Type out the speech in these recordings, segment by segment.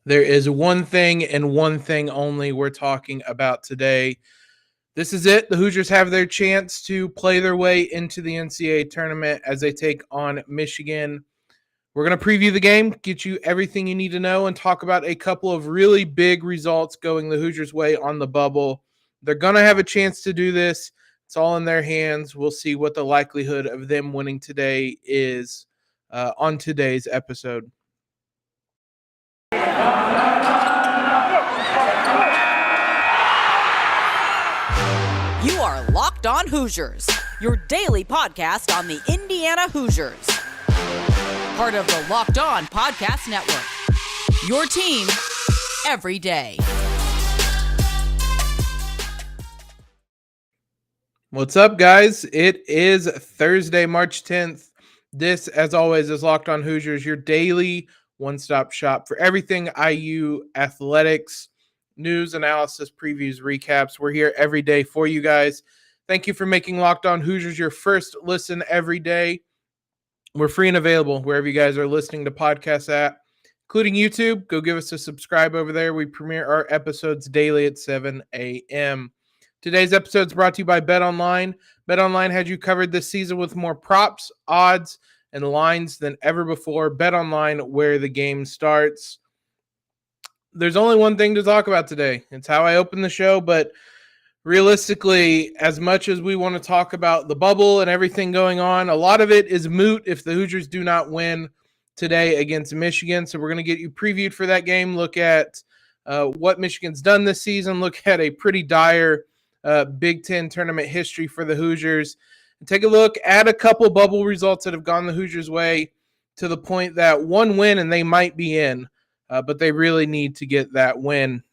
There is one thing and one thing only we're talking about today. This is it. The Hoosiers have their chance to play their way into the NCAA tournament as they take on Michigan. We're going to preview the game, get you everything you need to know, and talk about a couple of really big results going the Hoosiers' way on the bubble. They're going to have a chance to do this. It's all in their hands. We'll see what the likelihood of them winning today is on today's episode. You are Locked On Hoosiers, your daily podcast on the Indiana Hoosiers. Part of the Locked On Podcast Network, your team every day. What's up, guys? It is Thursday, March 10th. This, as always, is Locked On Hoosiers, your daily one-stop shop for everything IU athletics, news, analysis, previews, recaps. We're here every day for you guys. Thank you for making Locked On Hoosiers your first listen every day. We're free and available wherever you guys are listening to podcasts at, including YouTube. Go give us a subscribe over there. We premiere our episodes daily at 7 a.m. Today's episode is brought to you by BetOnline. BetOnline had you covered this season with more props, odds, and lines than ever before. BetOnline, where the game starts. There's only one thing to talk about today. It's how I open the show, but realistically, as much as we want to talk about the bubble and everything going on, a lot of it is moot if the Hoosiers do not win today against Michigan. So we're going to get you previewed for that game, look at what Michigan's done this season, look at a pretty dire Big Ten tournament history for the Hoosiers, and take a look at a couple bubble results that have gone the Hoosiers' way to the point that one win and they might be in, but they really need to get that win.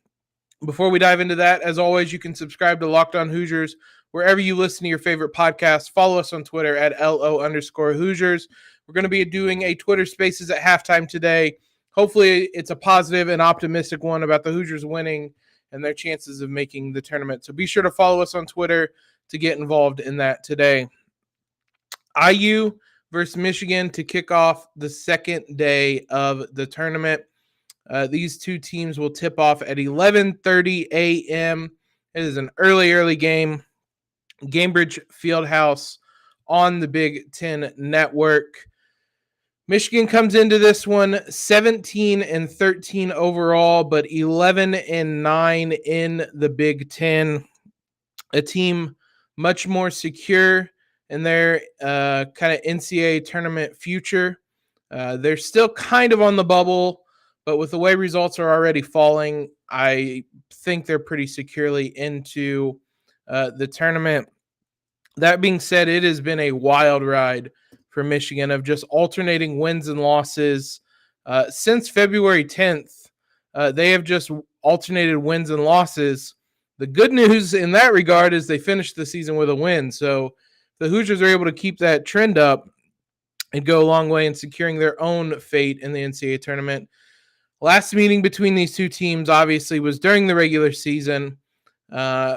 Before we dive into that, as always, you can subscribe to Locked On Hoosiers wherever you listen to your favorite podcasts. Follow us on Twitter at LO_Hoosiers. We're going to be doing a Twitter Spaces at halftime today. Hopefully it's a positive and optimistic one about the Hoosiers winning and their chances of making the tournament. So be sure to follow us on Twitter to get involved in that today. IU versus Michigan to kick off the second day of the tournament. These two teams will tip off at 11:30 a.m. It is an early game. Gainbridge Fieldhouse on the Big Ten Network. Michigan comes into this one 17-13 overall, but 11-9 in the Big Ten. A team much more secure in their kind of NCAA tournament future. They're still kind of on the bubble, but with the way results are already falling, I think they're pretty securely into the tournament. That being said, it has been a wild ride for Michigan of just alternating wins and losses. Since February 10th, they have just alternated wins and losses. The good news in that regard is they finished the season with a win. So the Hoosiers are able to keep that trend up and go a long way in securing their own fate in the NCAA tournament. Last meeting between these two teams, obviously, was during the regular season.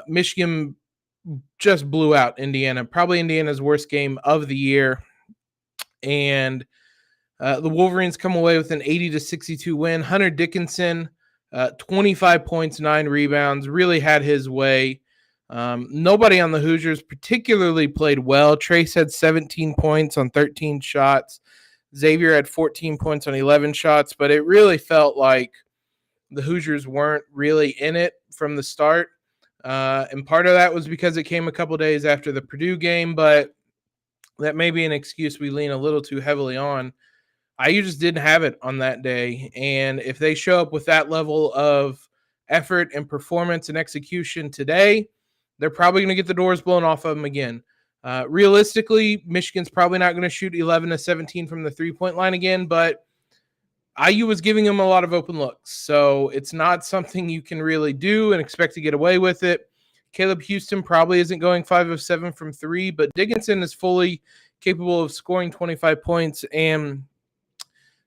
Michigan just blew out Indiana, probably Indiana's worst game of the year. And the Wolverines come away with an 80-62 win. Hunter Dickinson, 25 points, 9 rebounds, really had his way. Nobody on the Hoosiers particularly played well. Trace had 17 points on 13 shots. Xavier had 14 points on 11 shots, but it really felt like the Hoosiers weren't really in it from the start. And part of that was because it came a couple days after the Purdue game, but that may be an excuse we lean a little too heavily on. IU just didn't have it on that day. And if they show up with that level of effort and performance and execution today, they're probably going to get the doors blown off of them again. Realistically, Michigan's probably not going to shoot 11-17 from the three-point line again, but IU was giving them a lot of open looks. So it's not something you can really do and expect to get away with it. Caleb Houston probably isn't going 5 of 7 from 3, but Dickinson is fully capable of scoring 25 points, and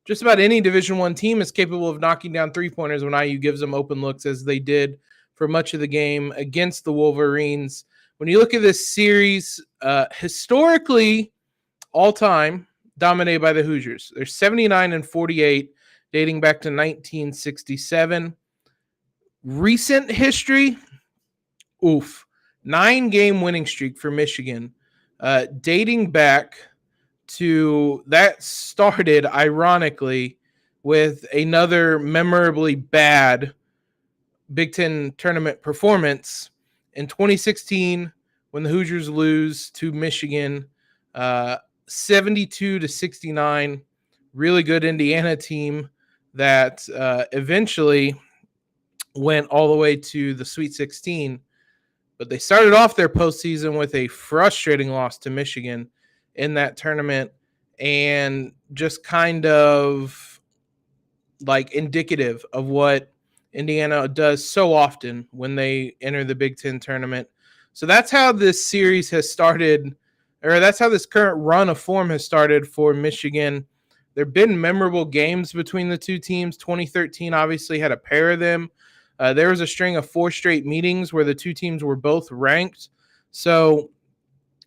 just about any Division I team is capable of knocking down three-pointers when IU gives them open looks, as they did for much of the game against the Wolverines. When you look at this series, historically, all time, dominated by the Hoosiers. They're 79-48 dating back to 1967. Recent history, 9-game winning streak for Michigan, dating back to that started, ironically, with another memorably bad Big Ten tournament performance in 2016 when the Hoosiers lose to Michigan 72-69. Really good Indiana team that eventually went all the way to the Sweet 16. But they started off their postseason with a frustrating loss to Michigan in that tournament, and just kind of like indicative of what Indiana does so often when they enter the Big Ten tournament. So that's how this series has started, or that's how this current run of form has started for Michigan. There have been memorable games between the two teams. 2013 obviously had a pair of them. There was a string of 4 straight meetings where the two teams were both ranked. So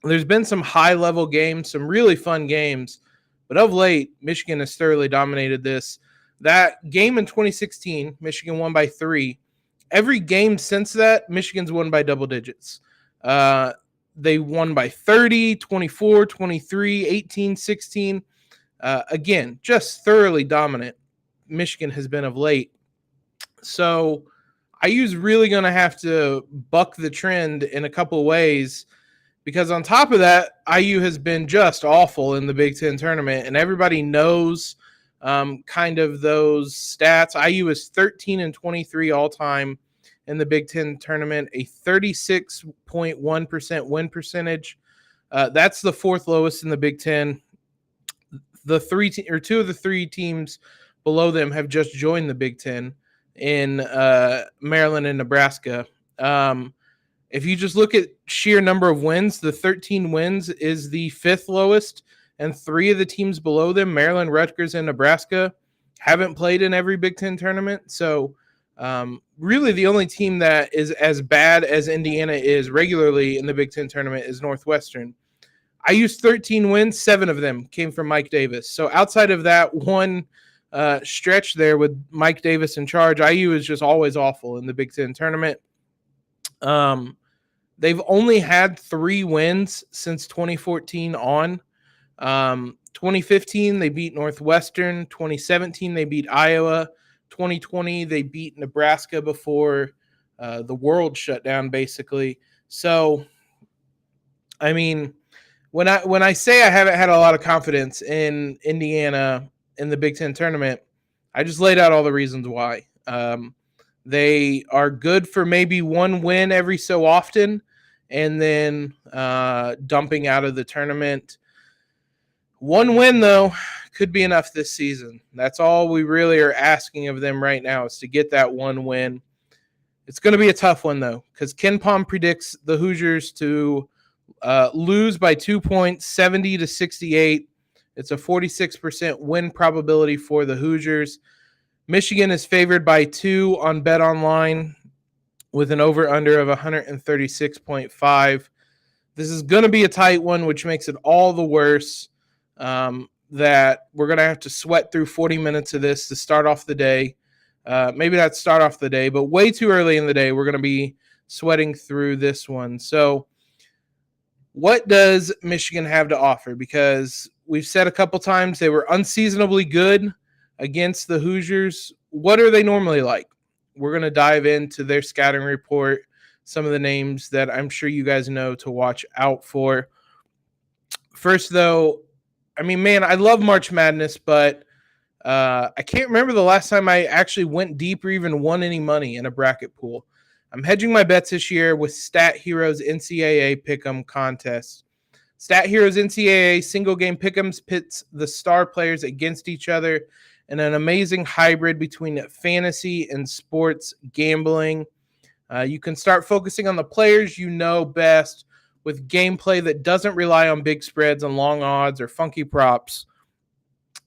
there's been some high-level games, some really fun games. But of late, Michigan has thoroughly dominated this. That game in 2016, Michigan won by 3. Every game since that, Michigan's won by double digits. They won by 30, 24, 23, 18, 16. Again, just thoroughly dominant Michigan has been of late. So IU's really going to have to buck the trend in a couple of ways, because on top of that, IU has been just awful in the Big Ten tournament, and everybody knows kind of those stats. IU is 13-23 all-time in the Big Ten tournament, a 36.1% win percentage. That's the 4th lowest in the Big Ten. The 2 of the 3 teams below them have just joined the Big Ten in Maryland and Nebraska. If you just look at sheer number of wins, the 13 wins is the 5th lowest, and 3 of the teams below them, Maryland, Rutgers, and Nebraska, haven't played in every Big Ten tournament. So really the only team that is as bad as Indiana is regularly in the Big Ten tournament is Northwestern. I used 13 wins, 7 of them came from Mike Davis. So outside of that one stretch there with Mike Davis in charge, IU is just always awful in the Big Ten tournament. They've only had 3 wins since 2014 on. 2015, they beat Northwestern. 2017, they beat Iowa. 2020, they beat Nebraska before the world shut down, basically. So, I mean, when I say I haven't had a lot of confidence in Indiana in the Big Ten tournament, I just laid out all the reasons why. They are good for maybe 1 win every so often, and then dumping out of the tournament. 1 win, though, could be enough this season. That's all we really are asking of them right now, is to get that 1 win. It's going to be a tough one, though, because Ken Pom predicts the Hoosiers to lose by 2 points, 70-68. It's a 46% win probability for the Hoosiers. Michigan is favored by 2 on BetOnline with an over-under of 136.5. This is going to be a tight one, which makes it all the worse that we're going to have to sweat through 40 minutes of this to start off the day. Maybe not start off the day, but way too early in the day, we're going to be sweating through this one. So what does Michigan have to offer? Because we've said a couple times they were unseasonably good against the Hoosiers. What are they normally like? We're going to dive into their scouting report, some of the names that I'm sure you guys know to watch out for. First, though, I mean, man, I love March Madness, but I can't remember the last time I actually went deep or even won any money in a bracket pool. I'm hedging my bets this year with Stat Heroes NCAA Pick'em contest. Stat Heroes NCAA single game pick'ems pits the star players against each other in an amazing hybrid between fantasy and sports gambling. You can start focusing on the players you know best with gameplay that doesn't rely on big spreads and long odds or funky props.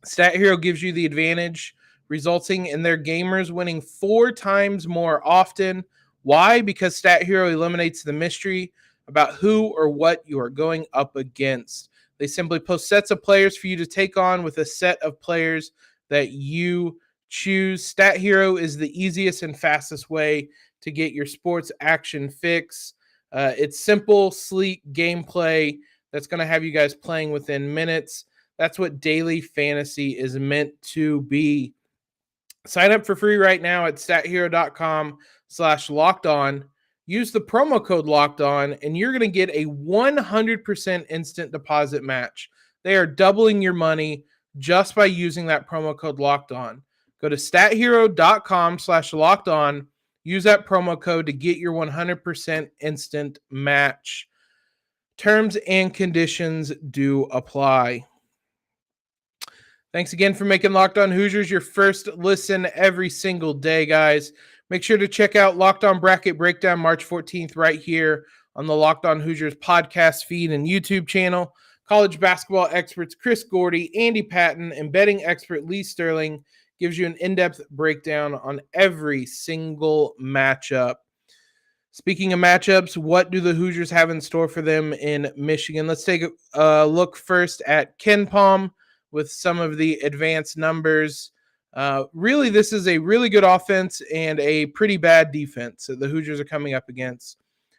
Stat Hero gives you the advantage, resulting in their gamers winning 4 times more often. Why? Because Stat Hero eliminates the mystery about who or what you are going up against. They simply post sets of players for you to take on with a set of players that you choose. Stat Hero is the easiest and fastest way to get your sports action fix. It's simple, sleek gameplay that's going to have you guys playing within minutes. That's what daily fantasy is meant to be. Sign up for free right now at stathero.com/lockedon. Use the promo code LOCKEDON, and you're going to get a 100% instant deposit match. They are doubling your money just by using that promo code LOCKEDON. Go to stathero.com/lockedon. Use that promo code to get your 100% instant match. Terms and conditions do apply. Thanks again for making Locked On Hoosiers your first listen every single day, guys. Make sure to check out Locked On Bracket Breakdown March 14th right here on the Locked On Hoosiers podcast feed and YouTube channel. College basketball experts Chris Gordy, Andy Patton, and betting expert Lee Sterling gives you an in-depth breakdown on every single matchup. Speaking of matchups, what do the Hoosiers have in store for them in Michigan? Let's take a look first at KenPom with some of the advanced numbers. Really, this is a really good offense and a pretty bad defense that the Hoosiers are coming up against.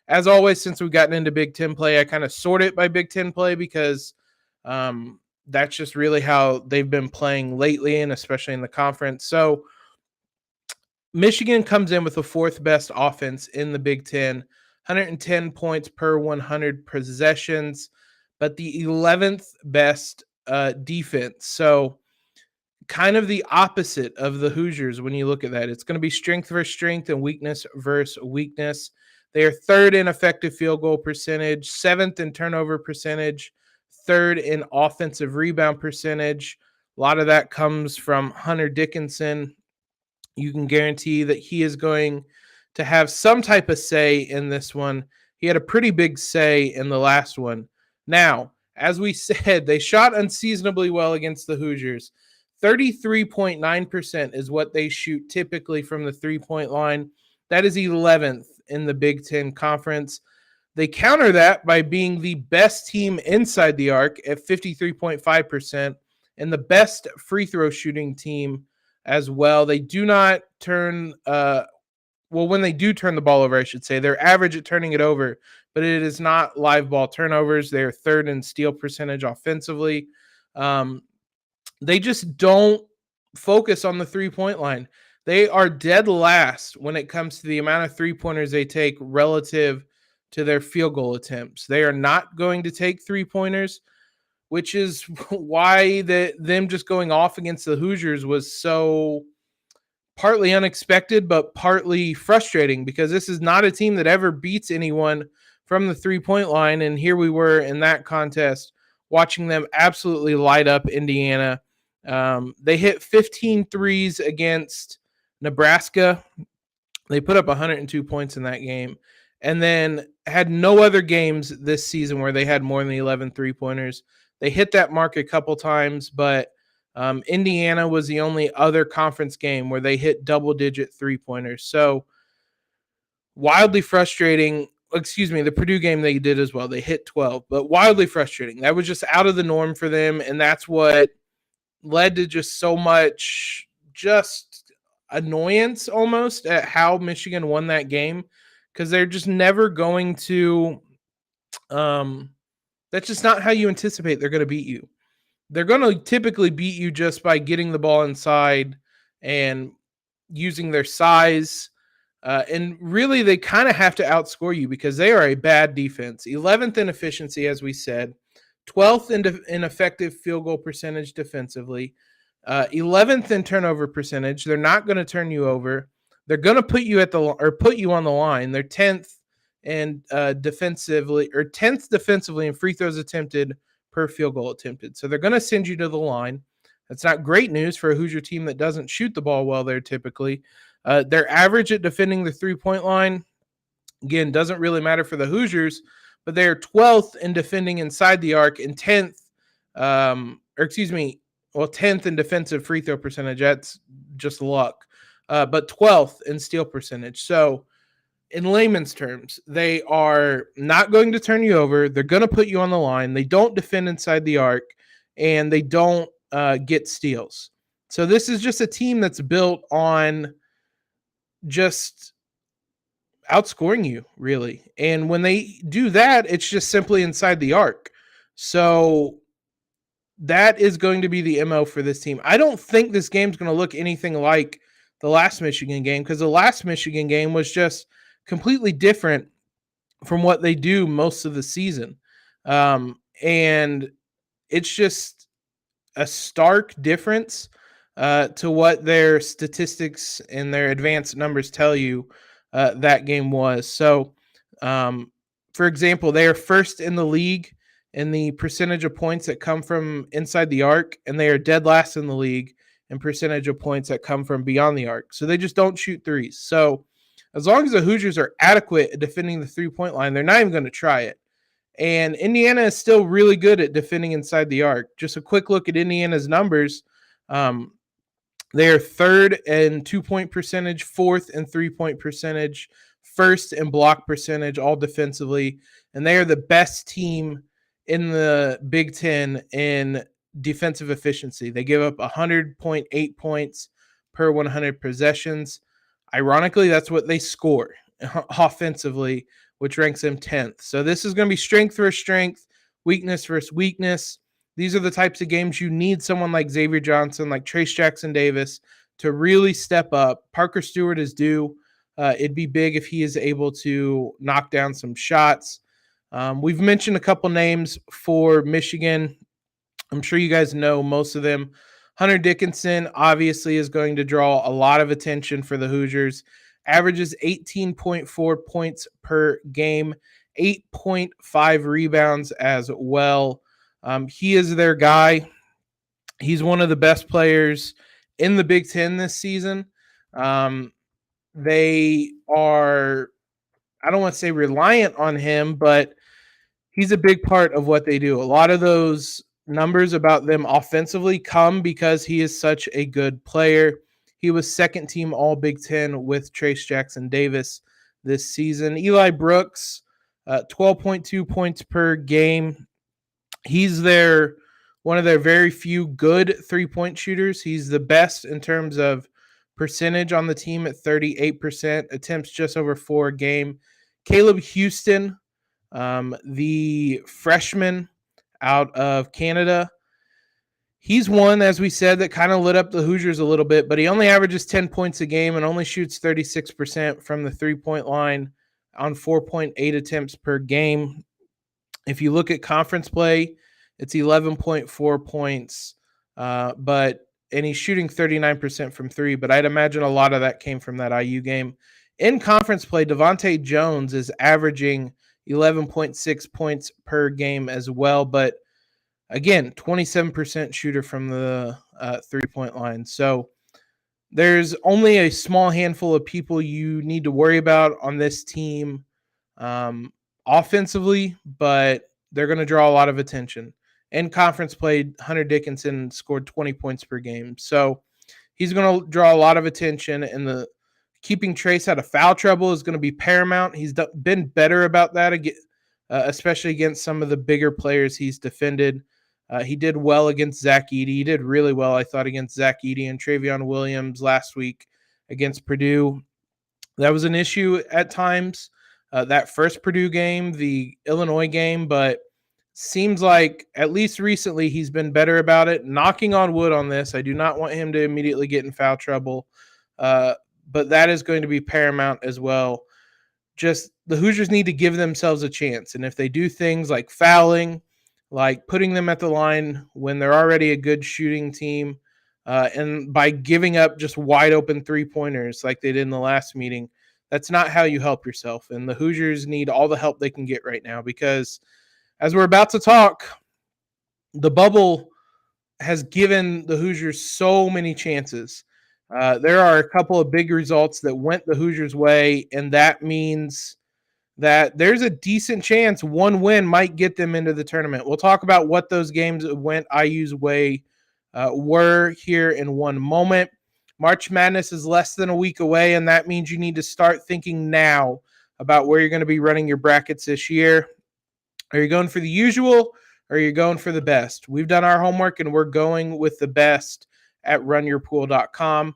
As always, since we've gotten into Big Ten play, I kind of sort it by Big Ten play because that's just really how they've been playing lately, and especially in the conference. So Michigan comes in with the fourth best offense in the Big Ten, 110 points per 100 possessions, but the 11th best defense. So kind of the opposite of the Hoosiers when you look at that. It's going to be strength versus strength and weakness versus weakness. They are third in effective field goal percentage, seventh in turnover percentage, third in offensive rebound percentage. A lot of that comes from Hunter Dickinson. You can guarantee that he is going to have some type of say in this one. He had a pretty big say in the last one. Now, as we said, they shot unseasonably well against the Hoosiers. 33.9% is what they shoot typically from the three-point line. That is 11th in the Big Ten Conference. They counter that by being the best team inside the arc at 53.5% and the best free throw shooting team as well. They do not turn when they do turn the ball over, I should say, they're average at turning it over, but it is not live ball turnovers. They're third in steal percentage offensively. They just don't focus on the three-point line. They are dead last when it comes to the amount of three-pointers they take relative to their field goal attempts. They are not going to take three-pointers, which is why them just going off against the Hoosiers was so partly unexpected, but partly frustrating, because this is not a team that ever beats anyone from the three-point line. And here we were in that contest watching them absolutely light up Indiana. They hit 15 threes against Nebraska. They put up 102 points in that game, and then had no other games this season where they had more than 11 three-pointers. They hit that mark a couple times, but Indiana was the only other conference game where they hit double-digit three-pointers. So wildly frustrating. Excuse me, the Purdue game they did as well. They hit 12, but wildly frustrating. That was just out of the norm for them, and that's what led to just so much just annoyance almost at how Michigan won that game, because they're just never going to that's just not how you anticipate they're going to beat you. They're going to typically beat you just by getting the ball inside and using their size. And really, they kind of have to outscore you because they are a bad defense. 11th in efficiency, as we said. 12th in effective field goal percentage defensively. 11th in turnover percentage. They're not going to turn you over. They're going to put you put you on the line. They're 10th and defensively, or 10th defensively in free throws attempted per field goal attempted. So they're going to send you to the line. That's not great news for a Hoosier team that doesn't shoot the ball well there typically. They're average at defending the three-point line. Again, doesn't really matter for the Hoosiers, but they are 12th in defending inside the arc and 10th, 10th in defensive free throw percentage. That's just luck. But 12th in steal percentage. So in layman's terms, they are not going to turn you over. They're going to put you on the line. They don't defend inside the arc, and they don't get steals. So this is just a team that's built on just outscoring you, really. And when they do that, it's just simply inside the arc. So that is going to be the MO for this team. I don't think this game's going to look anything like the last Michigan game, because the last Michigan game was just completely different from what they do most of the season. And it's just a stark difference to what their statistics and their advanced numbers tell you that game was. So, for example, they are first in the league in the percentage of points that come from inside the arc, and they are dead last in the league in percentage of points that come from beyond the arc. So they just don't shoot threes. So as long as the Hoosiers are adequate at defending the 3-point line, they're not even going to try it. And Indiana is still really good at defending inside the arc. Just a quick look at Indiana's numbers. They are third in 2-point percentage, fourth in 3-point percentage, first in block percentage, all defensively. And they are the best team in the Big Ten in defensive efficiency. They give up 100.8 points per 100 possessions. Ironically, that's what they score offensively, which ranks them 10th. So this is going to be strength versus strength, weakness versus weakness. These are the types of games you need someone like Xavier Johnson, like Trace Jackson Davis to really step up. Parker Stewart is due. It'd be big if he is able to knock down some shots. We've mentioned a couple names for Michigan. I'm sure you guys know most of them. Hunter Dickinson obviously is going to draw a lot of attention for the Hoosiers. Averages 18.4 points per game, 8.5 rebounds as well. He is their guy. He's one of the best players in the Big Ten this season. They are, I don't want to say reliant on him, but he's a big part of what they do. A lot of those numbers about them offensively come because he is such a good player. He was second team All Big Ten with Trace Jackson Davis this season. Eli Brooks, 12.2 points per game. He's one of their very few good 3-point shooters. He's the best in terms of percentage on the team at 38%, attempts just over 4 a game. Caleb Houston, the freshman out of Canada, he's one, as we said, that kind of lit up the Hoosiers a little bit, but he only averages 10 points a game and only shoots 36% from the 3-point line on 4.8 attempts per game. If you look at conference play, it's 11.4 points, and he's shooting 39% from 3, but I'd imagine a lot of that came from that IU game. In conference play, Devontae Jones is averaging 11.6 points per game as well, but again, 27% shooter from the 3-point line. So there's only a small handful of people you need to worry about on this team offensively, but they're going to draw a lot of attention. In conference play, Hunter Dickinson scored 20 points per game. So he's going to draw a lot of attention, and the keeping Trace out of foul trouble is going to be paramount. He's been better about that, especially against some of the bigger players he's defended. He did well against Zach Edey. He did really well, I thought, against Zach Edey and Travion Williams last week against Purdue. That was an issue at times. That first Purdue game, the Illinois game, but seems like at least recently he's been better about it. Knocking on wood on this. I do not want him to immediately get in foul trouble. But that is going to be paramount as well. Just the Hoosiers need to give themselves a chance. And if they do things like fouling, like putting them at the line when they're already a good shooting team, and by giving up just wide open 3-pointers like they did in the last meeting, that's not how you help yourself. And the Hoosiers need all the help they can get right now, because as we're about to talk, the bubble has given the Hoosiers so many chances. There are a couple of big results that went the Hoosiers' way, and that means that there's a decent chance one win might get them into the tournament. We'll talk about what those games that went IU's way were here in one moment. March Madness is less than a week away, and that means you need to start thinking now about where you're going to be running your brackets this year. Are you going for the usual, or are you going for the best? We've done our homework, and we're going with the best at RunYourPool.com.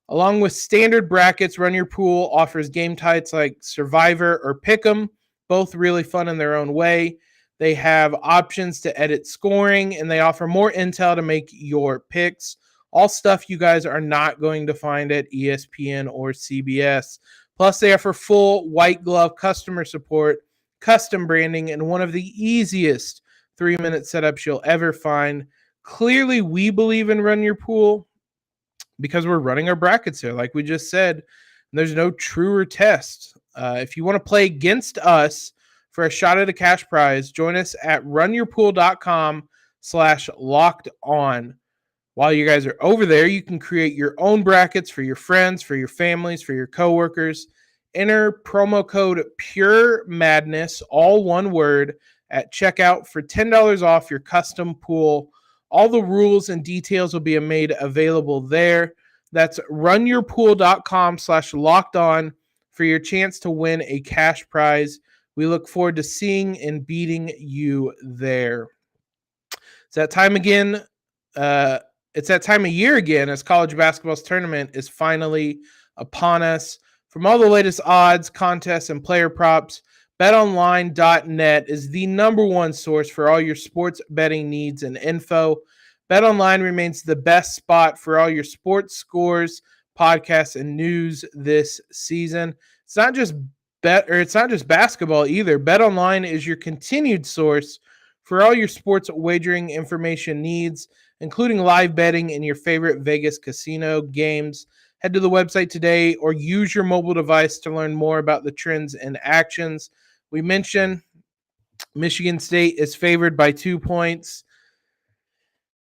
Along with standard brackets, Run Your Pool offers game types like Survivor or Pick'em, both really fun in their own way. They have options to edit scoring, and they offer more intel to make your picks. All stuff you guys are not going to find at ESPN or CBS. Plus, they offer full white glove customer support, custom branding, and one of the easiest 3-minute setups you'll ever find. Clearly, we believe in Run Your Pool because we're running our brackets here, like we just said. There's no truer test. If you want to play against us for a shot at a cash prize, join us at runyourpool.com/locked-on. While you guys are over there, you can create your own brackets for your friends, for your families, for your coworkers. Enter promo code PUREMADNESS, all one word, at checkout for $10 off your custom pool. All the rules and details will be made available there. That's runyourpool.com/locked-on for your chance to win a cash prize. We look forward to seeing and beating you there. It's that time again. It's that time of year again as college basketball's tournament is finally upon us. From all the latest odds, contests, and player props, BetOnline.net is the number one source for all your sports betting needs and info. BetOnline remains the best spot for all your sports scores, podcasts, and news this season. It's not just basketball either. BetOnline is your continued source for all your sports wagering information needs, including live betting and your favorite Vegas casino games. Head to the website today or use your mobile device to learn more about the trends and actions. We mentioned Michigan State is favored by 2 points.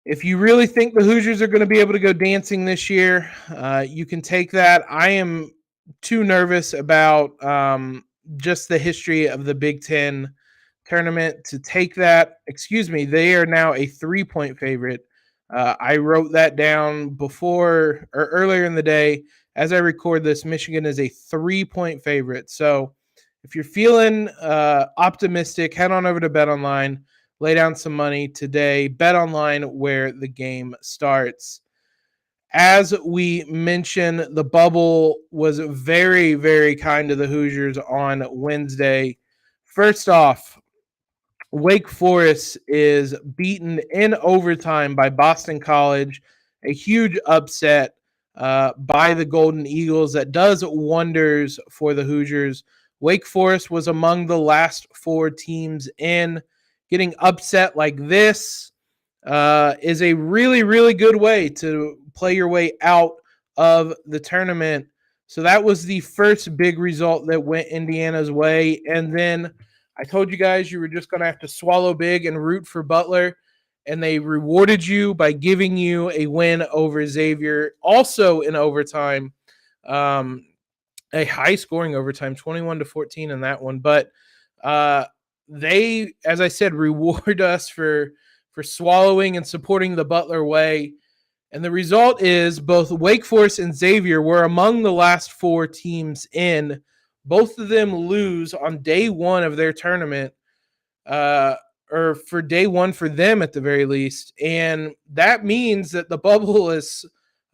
If you really think the Hoosiers are going to be able to go dancing this year, you can take that. I am too nervous about just the history of the Big Ten tournament to take that. Excuse me, they are now a 3-point favorite. I wrote that down before or earlier in the day. As I record this, Michigan is a 3-point favorite. So if you're feeling optimistic, head on over to BetOnline, lay down some money today. BetOnline, where the game starts. As we mentioned, the bubble was very, very kind to the Hoosiers on Wednesday. First off, Wake Forest is beaten in overtime by Boston College, a huge upset by the Golden Eagles that does wonders for the Hoosiers. Wake Forest was among the last 4 teams in. Getting upset like this is a really, really good way to play your way out of the tournament. So that was the first big result that went Indiana's way. And then I told you guys you were just going to have to swallow big and root for Butler. And they rewarded you by giving you a win over Xavier, also in overtime. A high-scoring overtime, 21-14 in that one. But they, as I said, reward us for swallowing and supporting the Butler way. And the result is both Wake Forest and Xavier were among the last 4 teams in. Both of them lose on day one of their tournament, or for day one for them at the very least. And that means that the bubble is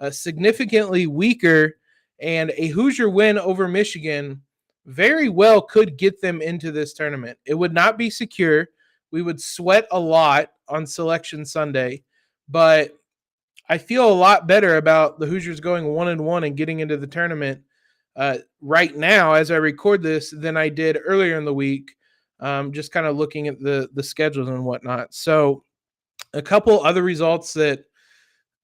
significantly weaker, and a Hoosier win over Michigan very well could get them into this tournament. It would not be secure. We would sweat a lot on Selection Sunday, but I feel a lot better about the Hoosiers going 1-1 and getting into the tournament right now as I record this than I did earlier in the week, just kind of looking at the schedules and whatnot. So a couple other results that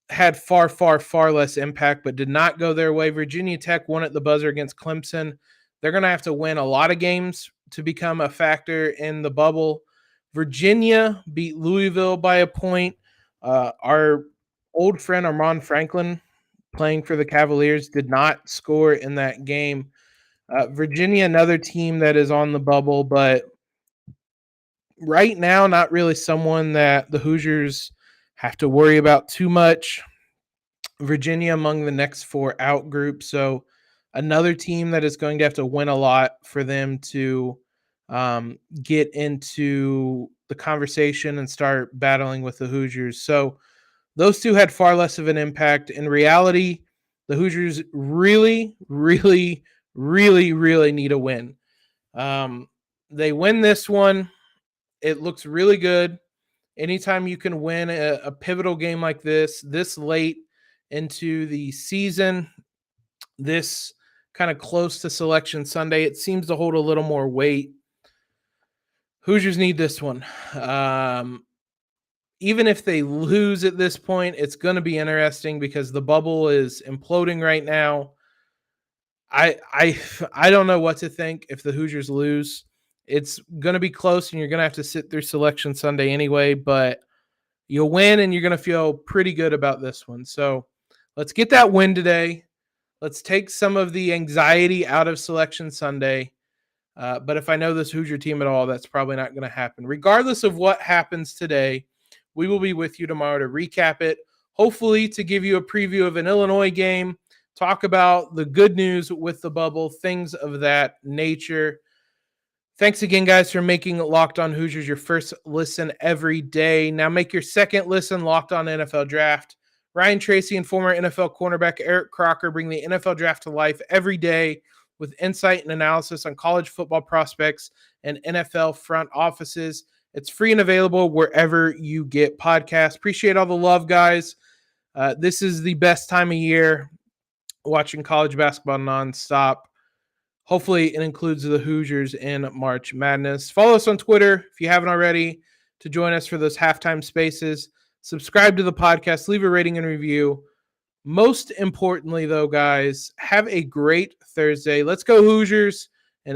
had far, far, far less impact but did not go their way. Virginia Tech won at the buzzer against Clemson. They're going to have to win a lot of games to become a factor in the bubble. Virginia beat Louisville by a point. Our old friend Armand Franklin, playing for the Cavaliers, did not score in that game. Virginia, another team that is on the bubble, but right now not really someone that the Hoosiers have to worry about too much. Virginia among the next 4 out group, so another team that is going to have to win a lot for them to get into the conversation and start battling with the Hoosiers. So Those two had far less of an impact. In reality, the Hoosiers really, really, really, really need a win. They win this one. It looks really good. Anytime you can win a pivotal game like this late into the season, this kind of close to Selection Sunday, it seems to hold a little more weight. Hoosiers need this one. Even if they lose at this point, it's going to be interesting because the bubble is imploding right now. I don't know what to think if the Hoosiers lose. It's going to be close, and you're going to have to sit through Selection Sunday anyway, but you'll win, and you're going to feel pretty good about this one. So let's get that win today. Let's take some of the anxiety out of Selection Sunday. But if I know this Hoosier team at all, that's probably not going to happen. Regardless of what happens today, we will be with you tomorrow to recap it, hopefully to give you a preview of an Illinois game, talk about the good news with the bubble, things of that nature. Thanks again, guys, for making Locked On Hoosiers your first listen every day. Now make your second listen Locked On NFL Draft. Ryan Tracy and former NFL cornerback Eric Crocker bring the NFL Draft to life every day with insight and analysis on college football prospects and NFL front offices. It's free and available wherever you get podcasts. Appreciate all the love, guys. This is the best time of year watching college basketball nonstop. Hopefully it includes the Hoosiers in March Madness. Follow us on Twitter if you haven't already to join us for those halftime spaces. Subscribe to the podcast. Leave a rating and review. Most importantly, though, guys, have a great Thursday. Let's go Hoosiers.